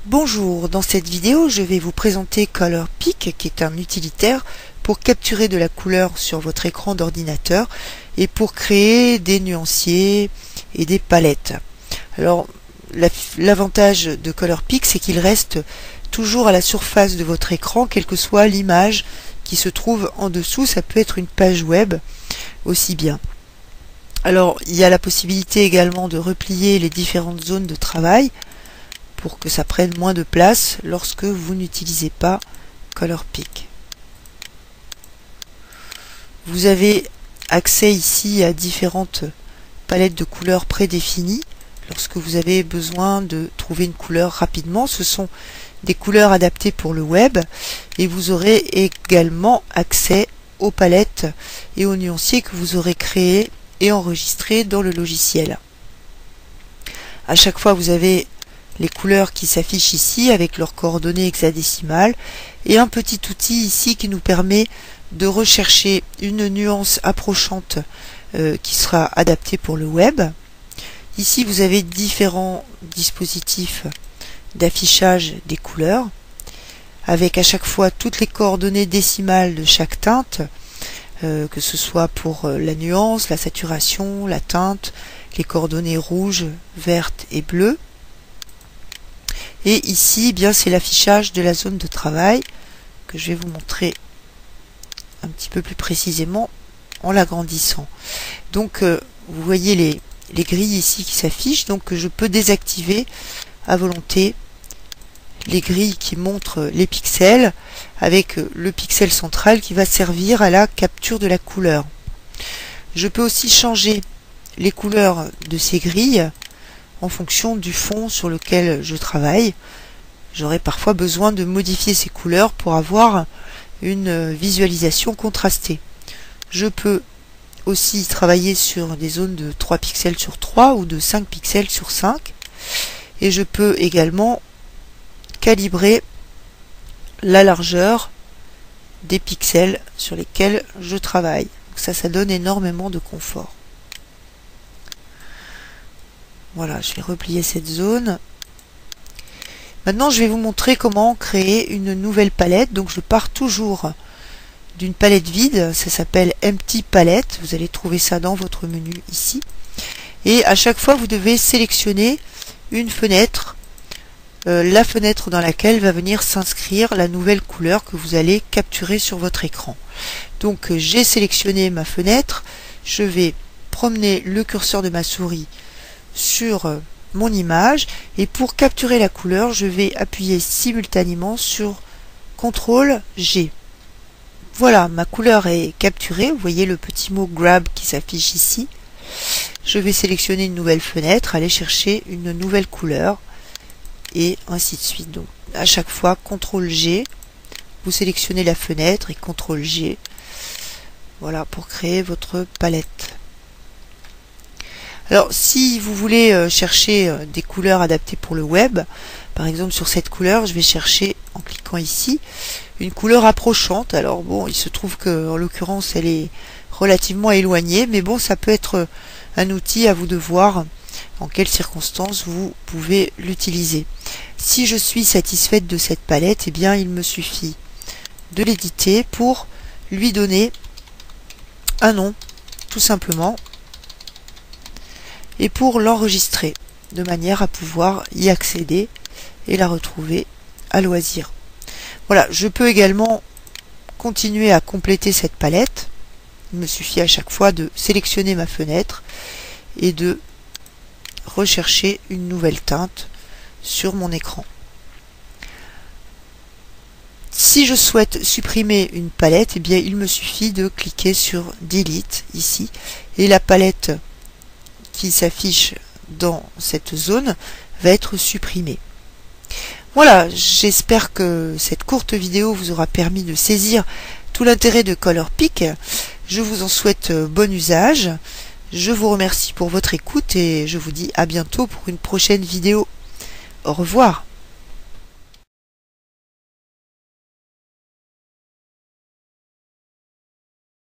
Bonjour, dans cette vidéo je vais vous présenter Color Pick qui est un utilitaire pour capturer de la couleur sur votre écran d'ordinateur et pour créer des nuanciers et des palettes. Alors l'avantage de Color Pick, c'est qu'il reste toujours à la surface de votre écran, quelle que soit l'image qui se trouve en dessous. Ça peut être une page web aussi bien. Alors il y a la possibilité également de replier les différentes zones de travail pour que ça prenne moins de place lorsque vous n'utilisez pas Color Pick. Vous avez accès ici à différentes palettes de couleurs prédéfinies lorsque vous avez besoin de trouver une couleur rapidement. Ce sont des couleurs adaptées pour le web et vous aurez également accès aux palettes et aux nuanciers que vous aurez créés et enregistrés dans le logiciel. À chaque fois vous avez les couleurs qui s'affichent ici avec leurs coordonnées hexadécimales et un petit outil ici qui nous permet de rechercher une nuance approchante qui sera adaptée pour le web. Ici vous avez différents dispositifs d'affichage des couleurs avec à chaque fois toutes les coordonnées décimales de chaque teinte, que ce soit pour la nuance, la saturation, la teinte, les coordonnées rouges, vertes et bleues. Et ici, bien, c'est l'affichage de la zone de travail que je vais vous montrer un petit peu plus précisément en l'agrandissant. Donc, vous voyez les grilles ici qui s'affichent. Donc, je peux désactiver à volonté les grilles qui montrent les pixels avec le pixel central qui va servir à la capture de la couleur. Je peux aussi changer les couleurs de ces grilles en fonction du fond sur lequel je travaille. J'aurai parfois besoin de modifier ces couleurs pour avoir une visualisation contrastée. Je peux aussi travailler sur des zones de 3 pixels sur 3 ou de 5 pixels sur 5 et je peux également calibrer la largeur des pixels sur lesquels je travaille. Donc ça donne énormément de confort. Voilà, je vais replier cette zone. Maintenant, je vais vous montrer comment créer une nouvelle palette. Donc, je pars toujours d'une palette vide. Ça s'appelle Empty Palette. Vous allez trouver ça dans votre menu ici. Et à chaque fois, vous devez sélectionner une fenêtre, la fenêtre dans laquelle va venir s'inscrire la nouvelle couleur que vous allez capturer sur votre écran. Donc, j'ai sélectionné ma fenêtre. Je vais promener le curseur de ma souris sur mon image et pour capturer la couleur je vais appuyer simultanément sur CTRL G. Voilà, ma couleur est capturée. Vous voyez le petit mot grab qui s'affiche ici. Je vais sélectionner une nouvelle fenêtre, aller chercher une nouvelle couleur et ainsi de suite. Donc à chaque fois CTRL G, vous sélectionnez la fenêtre et CTRL G. Voilà pour créer votre palette. Alors si vous voulez chercher des couleurs adaptées pour le web, par exemple sur cette couleur, je vais chercher en cliquant ici une couleur approchante. Alors bon, il se trouve que en l'occurrence elle est relativement éloignée, mais bon, ça peut être un outil, à vous de voir en quelles circonstances vous pouvez l'utiliser. Si je suis satisfaite de cette palette, eh bien il me suffit de l'éditer pour lui donner un nom, tout simplement, et pour l'enregistrer de manière à pouvoir y accéder et la retrouver à loisir. Voilà, je peux également continuer à compléter cette palette. Il me suffit à chaque fois de sélectionner ma fenêtre et de rechercher une nouvelle teinte sur mon écran. Si je souhaite supprimer une palette, eh bien il me suffit de cliquer sur Delete ici et la palette qui s'affiche dans cette zone va être supprimée. Voilà, j'espère que cette courte vidéo vous aura permis de saisir tout l'intérêt de Color Pick. Je vous en souhaite bon usage. Je vous remercie pour votre écoute et je vous dis à bientôt pour une prochaine vidéo. Au revoir.